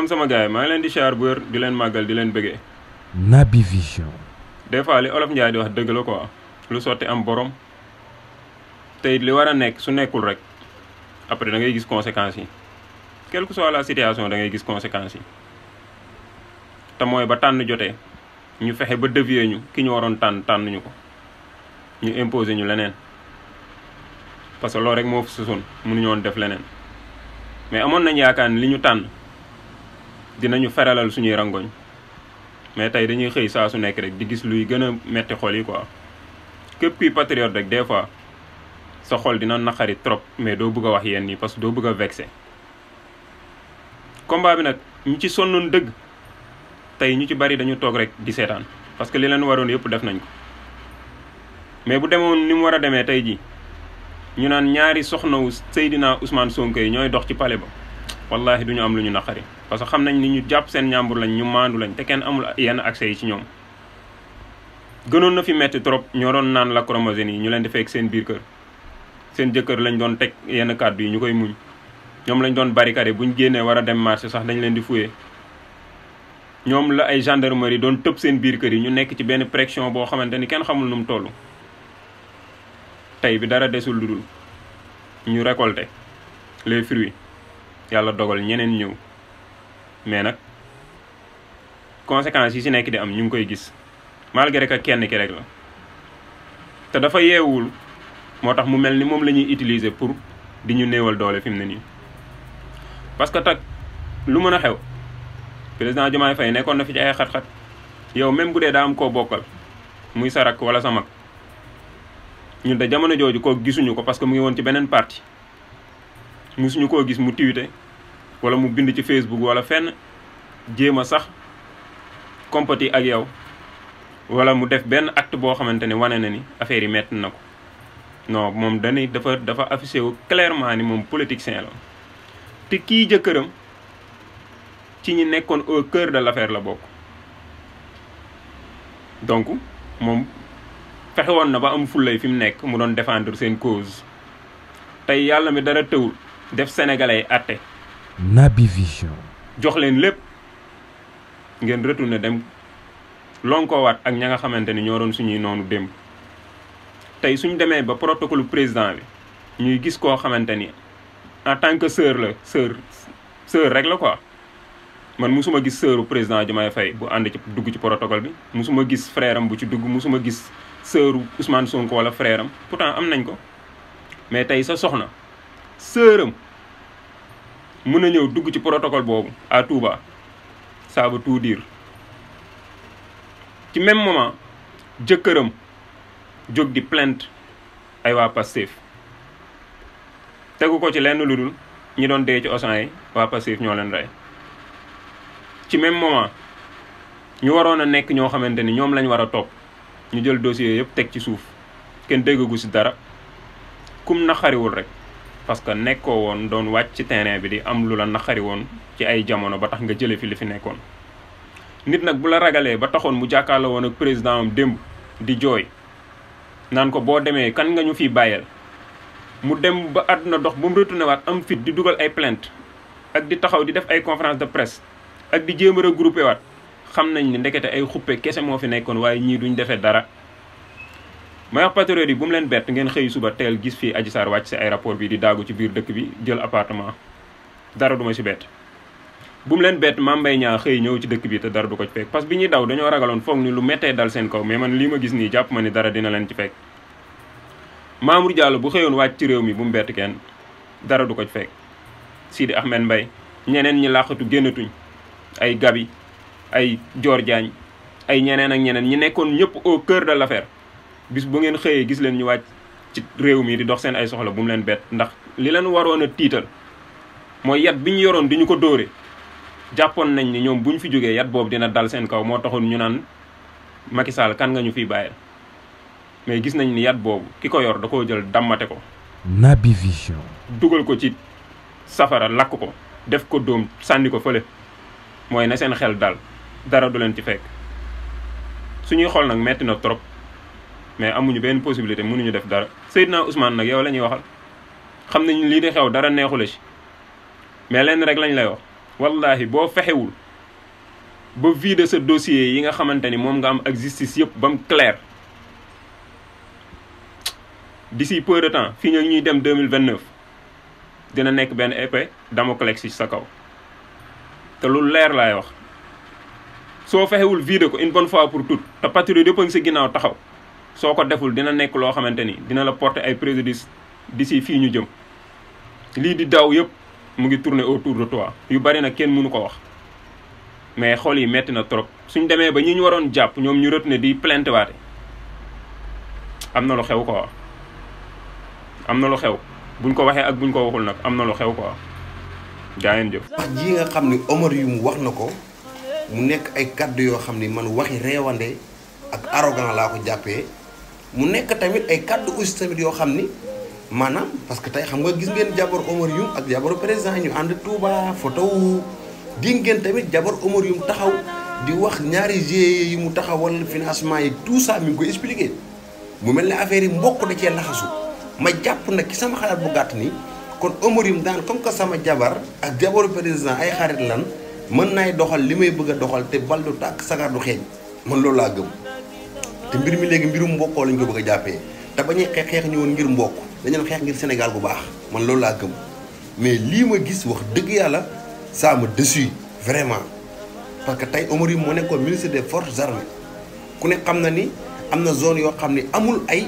salaam sama gars yi maa ngi leen di siyaar bu wér di leen màggal di leen bëggee. Naby Vision. des fois li olof Njaay di wax dëgg la quoi lu sotti am borom tey li war a nekk su nekkul rek après da ngay gis conséquences yi quelle que soit la situation da ngay gis conséquences yi te mooy ba tànn jotee ñu fexe ba dévier ñu ki ñu waroon tànn ñu ko ñu imposer ñu leneen parce que loolu rek moo fi susoon mënuñu woon def leneen mais amoon nañ yaakaar ni li ñu tànn dinañu feralal suñuy rangoñ mais tey dañuy xëy saa su nekk rek di gis luy gën a metti xol yi quoi képp kuy patriote rek des fois sa xol dina naqari trop mais doo bëgg a wax yenn yi parce que doo bëgg a vexé combat bi nag ñu ci sonnoon dëgg tey ñu ci bari dañu toog rek di seetaan parce que li leen waroon yëpp def nañ ko mais bu demoon ni mu war a demee tey ji ñu naan ñaari soxnawu Seydina Ousmane Sonko yi ñooy dox ci palais ba wallahi duñu am lu ñu naqari parce que xam nañ ni ñu jàpp seen ñàmbur lañ ñu maandu lañ te kenn amul yenn accès yi ci ñoom gënoon na fi metti trop ñoo doon naan lacrymogène yi ñu leen di fekk seen biir kër seen jëkkër lañ doon teg yenn kàddu yi ñu koy muñ ñoom lañ doon barricade buñ génnee war a dem marché sax dañ leen di fuyee ñoom la ay gendarmerie doon tëb seen biir kër yi ñu nekk ci benn pression boo xamante ni kenn xamul nu mu toll tey bi dara desul lu dul ñu récolter les fruits yàlla dogal ñeneen ñëw mais nag conséquences yi ci nekk di am ñu ngi koy gis malgré que kenn ki rek la te dafa yeewul moo tax mu mel ni moom la ñuy utiliser pour di ñu néewal doole fi mu ne nii parce que tag lu mën a xew président Diomaye Faye nekkoon na fi ci ay xat-xat yow même bu dee daa am koo bokkal muy sa rakk wala sa mag ñun de jamono jooju koo gisuñu ko parce que mu ngi woon ci beneen parti musuñu koo gis mu tiwite wala mu bind ci Facebook wala fenn jéem a sax compati ak yow wala mu def benn acte boo xamante ne wane na ni affaire yi metti na ko non moom dafa affiché wu clairement ni moom politicien la te kii jëkkëram ci ñi nekkoon au cœur de l'affaire la bokk donc moom fexe woon na ba am fullay fi mu nekk mu doon défendre seen cause tey yàlla mi dara tëwul def sénégalais àtte Naby Vision. jox leen lépp ngeen retourné dem lonkoowaat ak ña nga xamante ni ñoo doon suñuy noonu démb tey suñ demee ba protocole président bi ñuy gis koo xamante ni en tant que sœur la sœur rek la quoi man musuma gis sœuru président Diomaye Faye bu ànd ci dugg ci protocole bi musuma gis frère am bu ci dugg musuma gis sœuru Ousmane Sonko wala frère am pourtant am nañ ko mais tey sa soxna sœuram mën a ñëw dugg ci protocole boobu à Touba ça veut tout dire ci même moment jëkkëram jóg di plainte ay waa Pastef tegu ko ci lenn lu dul ñi doon dee ci Auchan yi waa Pastef ñoo leen rey ci même moment ñu waroon a nekk ñoo xamante ni ñoom lañ war a topp ñu jël dossier yëpp teg ci suuf kenn déggagu ci dara kum naqariwul rek parce que nekkoo woon doon wàcc ci terrain bi di am lu la naqari woon ci ay jamono ba tax nga jële fi li fi nekkoon nit nag bu la ragalee ba taxoon mu jàkkaarloo woon ak président am démb di jooy naan ko boo demee kan nga ñu fiy bàyyeel mu dem ba àdduna dox ba mu retourné waat am fit di dugal ay plainte ak di taxaw di def ay conférence de presse ak di jéem a regroupé waat xam nañ ni ndekete ay xuppe kese moo fi nekkoon waaye ñii duñ defee dara may wax patriote yi bu mu leen bett ngeen xëy suba teel gis fii Adji Sarr wàcc si aéroport bi di daagu ci biir dëkk bi jël appartement dara du ma si bett bu mu leen bett Mame Mbaye Niang xëy ñëw ci dëkk bi te dara du ko ci fekk parce que bi ñuy daw dañoo ragaloon foog ni lu méttee dal seen kaw mais man lii ma gis nii jàpp ma ni dara dina leen ci fekk Mamour Diallo bu xëyoon wàcc ci réew mi bu mu bett kenn dara du ko ci fekk Sidi Ahmed Mbaye ñeneen ñi làqatu génnatuñ ay Gabi ay Dior Diagne ay ñeneen ak ñeneen ñi nekkoon ñëpp au cœur de l'affaire bis bu ngeen xëyee gis leen ñu wàcc ci réew mi di dox seen ay soxla bu mu leen bett ndax li leen waroon a tiital mooy yat bi ñu yoroon di ñu ko dóore jàppoon nañ ni ñoom bu ñu fi jógee yat boobu dina dal seen kaw moo taxoon ñu naan Macky Sall kan nga ñu fiy bàyyil mais gis nañ ni yat boobu ki ko yor da koo jël dammate ko Naby Vision. dugal ko ci safara lakk ko def ko dóom sànni ko fële mooy na seen xel dal dara du leen ci fekk suñuy xool nag metti na trop mais amuñu benn possibilité mënuñu def dara Seydina Ousmane nag yow la ñuy waxal xam nañu lii di xew dara neexu la ci mais lenn rek lañ lay wax wallahi boo fexewul ba vider sa dossier yi nga xamante ni moom nga am ak justice yëpp ba mu clair d'ici peu de temps fii ñuy dem 2029 dina nekk benn épée Damoclès ci sa kaw te lu leer laay wax soo fexewul vider ko une bonne fois pour toutes te patriote yëpp a ngi sa ginnaaw taxaw soo ko deful dina nekk loo xamante ni dina la porter ay préjudice d'ici fii ñu jëm lii di daw yëpp mu ngi tourner autour de toi yu bari nag kenn mënu ko wax mais xol yi metti na trop suñ demee ba ñi ñu waroon jàpp ñoom ñu retenir di plainte waate am na lu xew quoi am na lu xew buñ ko waxee ak buñ ko waxul nag am na lu xew quoi jaayeen jëf. wax ji nga xam ni Omar Youm wax na ko mu nekk ay kàddu yoo xam ni man waxi reewande ak arrogant laa ko jàppee mu nekk tamit ay kàddu aussi tamit yoo xam ni maanaam parce que tey xam nga gis ngeen jabar Omar Youm ak jabaru président ñu ànd Touba photo wu di ngeen tamit jabar Omar Youm taxaw di wax ñaari GIE yi mu taxawal financement yi tout ça mi ngi koy expliqué mu mel ne affaire yi mbokk da cee laxasu ma jàpp nag ci sama xalaat bu gàtt ni kon Omar Youm daan comme que sama jabar ak jabaru président ay xarit lan mën naay doxal li may bëgg a doxal te bal du tàkk sagar du xeeñ man loolu laa gëm te mbir mi léegi mbirum mbokkoo lañ ko bëgg a jàppee te bañuy xeex ñu woon ngir mbokk dañu xeex ngir Sénégal bu baax man loolu laa gëm mais lii ma gis wax dëgg yàlla ça me déçoit vraiment parce que tey Omar Youm moo nekkoon ministre des forces armées ku ne xam na ni am na zone yoo xam ni amul ay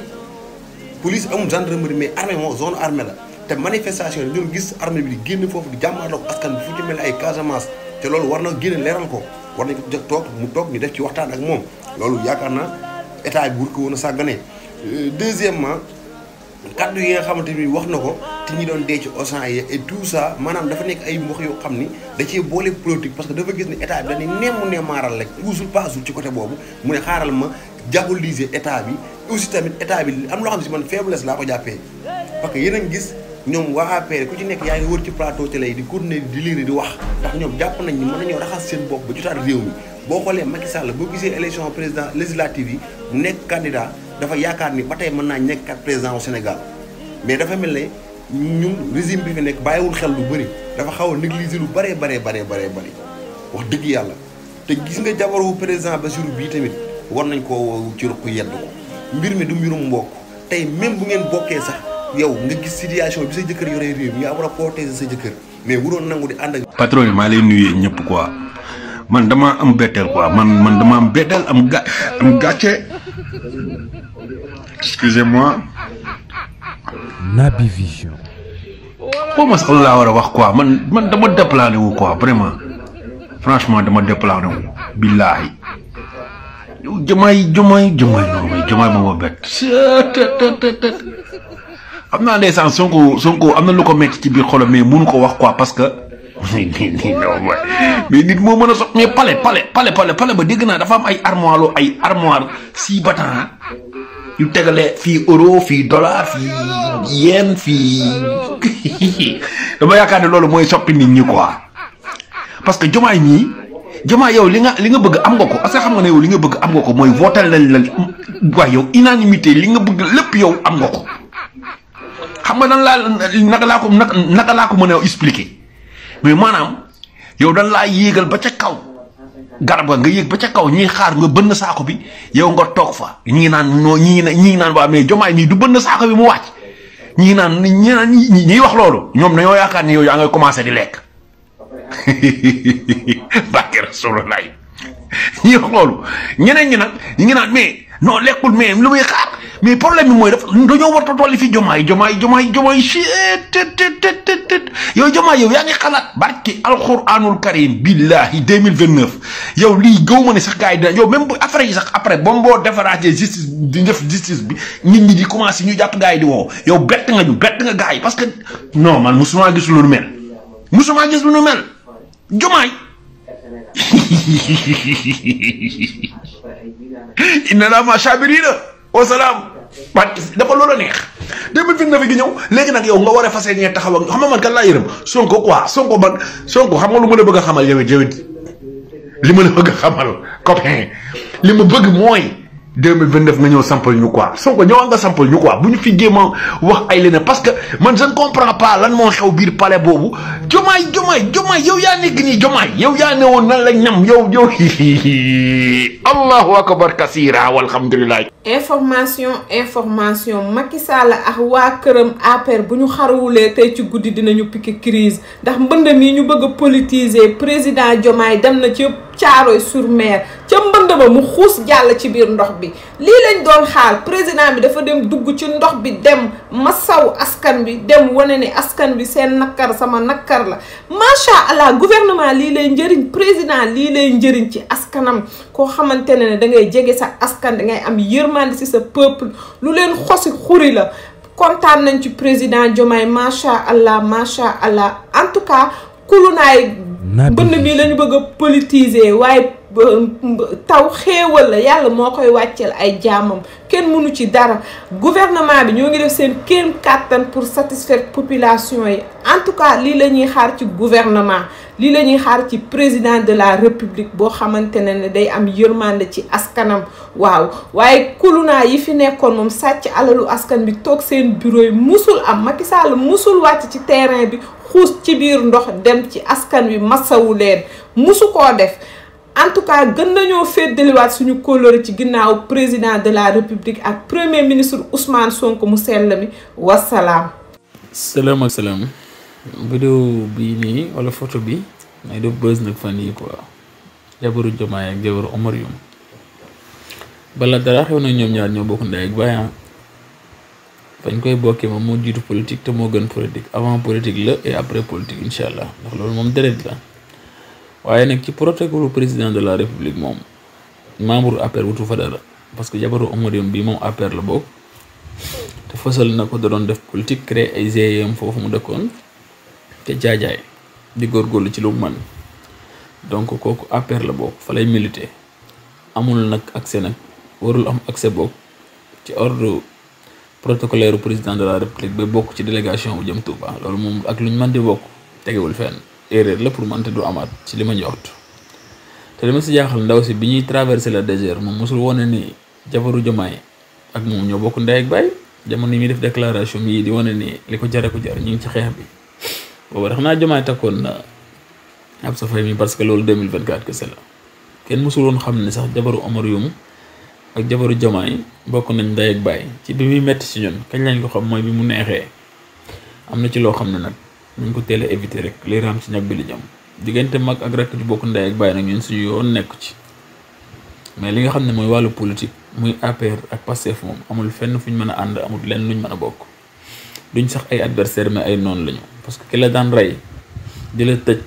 police amul gendarmerie mais armée moo zone armée la te manifestation yi ñoom gis armée bi di génn foofu di jàmmaarloog askan bi fu ci mel ay Casamance te loolu war na génn leeral ko war nañ ko toog mu toog ñu def ci waxtaan ak moom loolu yaakaar naa état bi wur ko woon a sàggane deuxièmement kaddu yi nga xamante ni wax na ko te ñi doon dee ci Auchan yi et tout ça maanaam dafa nekk ay wax yoo xam ni da cee boole politique parce que dafa gis ni état bi dañuy neemaaral rek toujours paasul ci côté boobu mu ne xaaral ma diaboliser état bi aussi tamit état bi am loo xam si man faiblesse laa ko jàppee parce que yéen a ngi gis ñoom waa APR ku ci nekk yaa ngi wër ci plateau télé yi di continuer di lire di wax ndax ñoom jàpp nañ ni mën nañoo raxas seen bopp ba jotaat réew mi boo xoolee Macky Sall boo gisee élection président législative yi mu nekk candidat dafa yaakaar ni ba tey mën naa nekk président au Sénégal mais dafa mel ne ñun régime bi fi nekk bàyyiwul xel lu bëri dafa xaw a négliger lu bëree wax dëgg yàlla te gis nga jabaru président Bassirou bii tamit war nañ koo ci ruq yedd ko mbir mi du mbirum mbokk tey même bu ngeen bokkee sax yow nga gis situation bi sa jëkkër yore réew mi yaa war a protéger sa jëkkër mais wuroon nangu di ànd ak. patron yi maa lay nuyee ñëpp quoi man dama am betteel quoi man dama am betteel am gàcce excusez-moi. Naby Vision. xaw ma sax laa war a wax quoi man dama déplané wu quoi vraiment franchement dama déplané wu billaahi jamaay ma bett xam naa ndeysaan Sonko am na lu ko metti ci biir xolam mais mënu ko wax quoi parce que mais nit moo mën a sox mais pale ba dégg naa dafa am ay armoire 6 battant yu tegale fii euro fii dollar fii yen fii dama yaakaar ne loolu mooy soppi nit ñi quoi parce que jomaay yow li nga bëgg am nga ko parce que xam nga ne yow li nga bëgg am nga ko mooy voter lañ la waaye yow unanimité li nga bëgg lépp yow am nga ko xam nga naka laa ko mën a expliquer mais maanaam yow dañ laa yéegal ba ca kaw garab nga yéeg ba ca kaw ñii xaar nga bënn saako bi yow nga toog fa ñii naan waa mais jomaay nii du bënn saako bi mu wàcc ñii wax loolu ñoom dañoo yaakaar ni yow yaa ngay commencé di lekk barke Rasulullah ñii wax loolu ñeneen ñi nag ñi ngi naan mais non lekkul mais lu muy xaar mais problème bi mooy dañoo war a tolli fi jomaay yow jomaay yow yaa ngi xalaat barki alxuraanul karim billahi 2029 yow lii gaw ma ne sax gars yi dina yow même bu affaire yi sax après ba boo defaraatee justice di def justice bi nit ñi di commencé ñu jàpp gars yi di woo yow bett nga gars yi parce que non man musuma gis lu nu mel jomaay inna la ma sabirina wa salaam dafa loola neex 2029 gi ñëw léegi nag yow nga war a fas yéene taxaw ak xam nga man kan laa yërëm Sonko xam nga lu ma la bëgg a xamal yow it li ma la bëgg a xamal copain li ma bëgg mooy 2029 nga ñëw sampal ñu quoi Sonko ñëwaat nga sampal ñu quoi bu ñu fi jéem a wax ay leneen parce que man je ne comprends pas lan moo xew biir palais boobu Diomaye yow yaa nekk nii Diomaye yow yaa ne woon nan la ñam yow allahu akbar kasira walhamdulilah. information Macky Sall ak waa këram APR bu ñu xarawulee tey ci guddi dinañu piqué crise ndax mbënd mi ñu bëgg a politiser président Diomaye dem na ci Thiaroye-sur-Mer ca mbënd ba mu xuus jàll ci biir ndox bi lii lañ doon xaar président bi dafa dem dugg ci ndox bi dem masaw askan bi dem wane ne askan bi seen nakkar sama nakkar la macha allah gouvernement lii lay njëriñ président lii lay njëriñ ci askanam koo xamante ne da ngay jege sa askan da ngay am yërmande ci sa peuple lu leen xosi xuri la kontaan nañ ci président Diomaye macha allah en tout cas kulunaay mbënd mi lañu bëgg a politiser waaye taw xéewal la yàlla moo koy wàcceel ay jaamam kenn mënu ci dara gouvernement bi ñoo ngi def seen kéem kàttan pour satisfaire population yi en tout cas lii la ñuy xaar ci gouvernement lii la ñuy xaar ci président de la république boo xamante ne day am yërmande ci askanam waaw waaye kulunaa yi fi nekkoon moom sàcc alalu askan bi toog seen bureau yi musul am Macky Sall musul wàcc ci terrain bi xuus ci biir ndox dem ci askan wi masawu leen musu koo def en tout cas gën nañoo féddaliwaat suñu kóllëre ci ginnaaw président de la république ak premier ministre Ousmane Sonko mu sell mi wasalaam. salaam vidéo bii nii wala photo bi may def buzz nag fan yi quoi jabaru Diomaye ak jabaru Omar Youm bala dara xew na ñoom ñaar ñoo bokk ndey ak baay fañ koy bokkee moom moo jiitu politique te moo gën politique avant politique la et après politique incha allah ndax loolu moom deret la waaye nag ci protocole président de la république moom membre APR wutu fa dara parce que jabaru Omar Youm bii moom APR la bokk te fësal na ko da doon def politique créer ay GIE foofu mu dëkkoon te jaajaay di góorgóorlu ci lu mu mën donc kooku APR la bokk fa lay militer amul nag accès nag warul am accès bokk ci ordre protocolaire président de la république ba bokk ci délégation bu jëm Touba loolu moom ak lu ñu mën di bokk tegewul fenn erreur la pour man te du amaat ci li ma njort te li ma si jaaxal ndaw si bi ñuy traversé la désert moom mosul wane ni jabaru Diomaye ak moom ñoo bokk ndey ak baay jamono yi muy def déclaration yi di wane ni li ko jar ñu ngi ci xeex bi booba tax naa Diomaye takkoon na Absa Faye mi parce que loolu 2024 kese la kenn mosul woon xam ne sax jabaru Omar Youm ak jabaru Diomaye bokk nañ ndey ak baay ci bi muy metti ci ñun kañ lañ ko xam mooy bi mu neexee am na ci loo xam ne nag nañ ko teel a éviter rek li raam ci ñag bi li jëm diggante mag ak rakk ju bokk ndey ak baay nag ñun suñu yoon nekku ci mais li nga xam ne mooy wàllu politique muy APR ak Pastef moom amul fenn fu ñu mën a ànd amul lenn luñ mën a bokk duñ sax ay adversaire mais ay noonu lañu parce que ki la daan rey di la tëj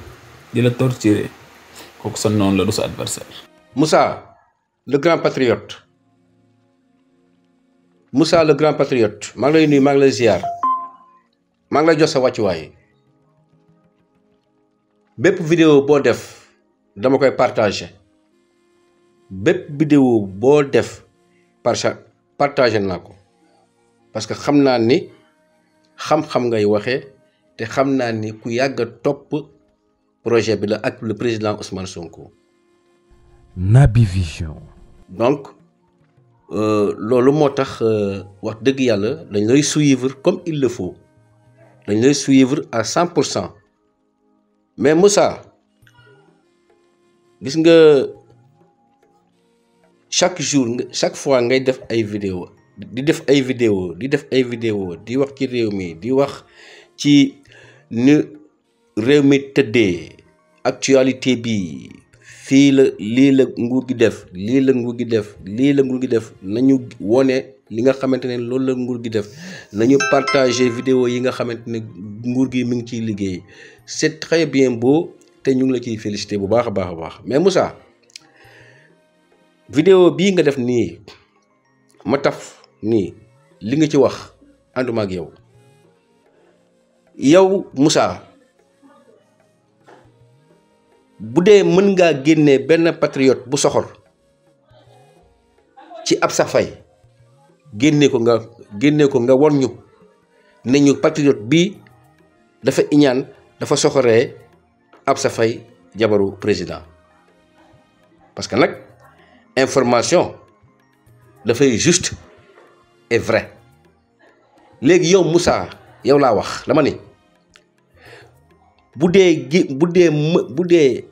di la torturer kooku sa noonu la du sa adversaire. Moussa le grand patriote Moussa le grand patriote maa ngi lay nuyu maa ngi lay ziar maa ngi lay jox sa wàccuwaay bépp vidéo boo def dama koy partager bépp vidéo boo def partager naa ko parce que xam naa ni xam-xam ngay waxee te xam naa ni ku yàgg a topp projet bi la ak le président Ousmane Sonko. Naby Vision. donc loolu moo tax wax dëgg yàlla dañ lay suivre comme il le faut dañ lay suivre à 100%. mais Moussa gis nga chaque jour chaque fois ngay def ay vidéo di def ay vidéo di wax ci réew mi di wax ci ni réew mi tëddee actualité bi fii la lii la nguur gi def lii la nguur gi def lii la nguur gi def nañu wone li nga xamante ne loolu la nguur gi def nañu partager vidéo yi nga xamante ne nguur gi mi ngi ciy liggéey c'est très bien beau te ñu ngi la ciy féliciter bu baax a baax a baax mais Moussa vidéo bii nga def nii ma taf nii li nga ci wax ànduma ak yow Moussa bu dee mën ngaa génnee benn patriote bu soxor ci Absa Faye génne ko nga won ñu ne ñu patriote bii dafa iñaan dafa soxoree Absa Faye jabaru président parce que nag information dafay juste et vrai léegi yow Moussa yow laa wax dama ni bu dee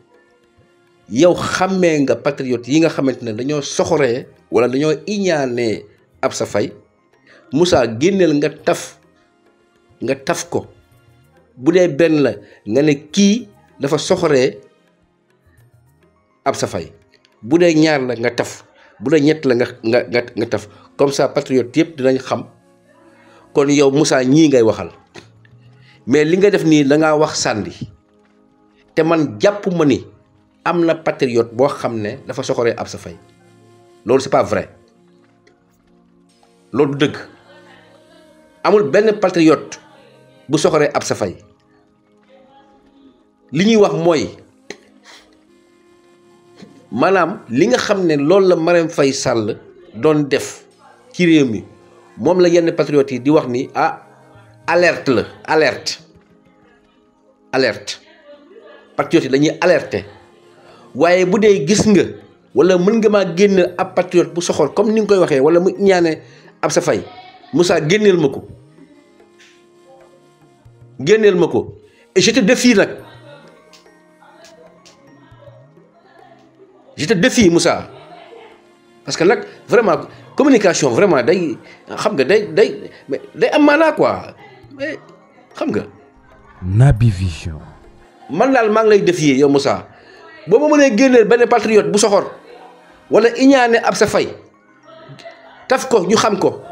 yow xàmmee nga patriote yi nga xamante ne dañoo soxoree wala dañoo iñaanee Absa Faye Moussa génneel nga taf ko bu dee benn la nga ne kii dafa soxoree Absa Faye bu dee ñaar la nga taf bu dee ñett la nga taf comme ça patriote yëpp dinañ xam kon yow Moussa ñii ngay waxal mais li nga def nii dangaa wax sànni te man jàpp ma ni am na patriote boo xam ne dafa soxoree Absa Faye loolu c'est pas vrai loolu du dëgg amul benn patriote bu soxoree Absa Faye li ñuy wax mooy maanaam li nga xam ne loolu la Marème Faye Sall doon def ci réew mi moom la yenn patriotes yi di wax ni alerte la alerte patriotes yi dañuy alerter waaye bu dee gis nga wala mën nga maa génne ab patriote bu soxor comme ni nga koy waxee wala mu ñaane Absa Faye Moussa génneel ma ko et je te défie nag Moussa parce que nag vraiment communication vraiment day xam nga day am maanaa quoi xam nga. Naby Vision. man daal maa ngi lay défier yow Moussa boo ma mënee génneel benn patriote bu soxor wala iñaane Absa Faye taf ko ñu xam ko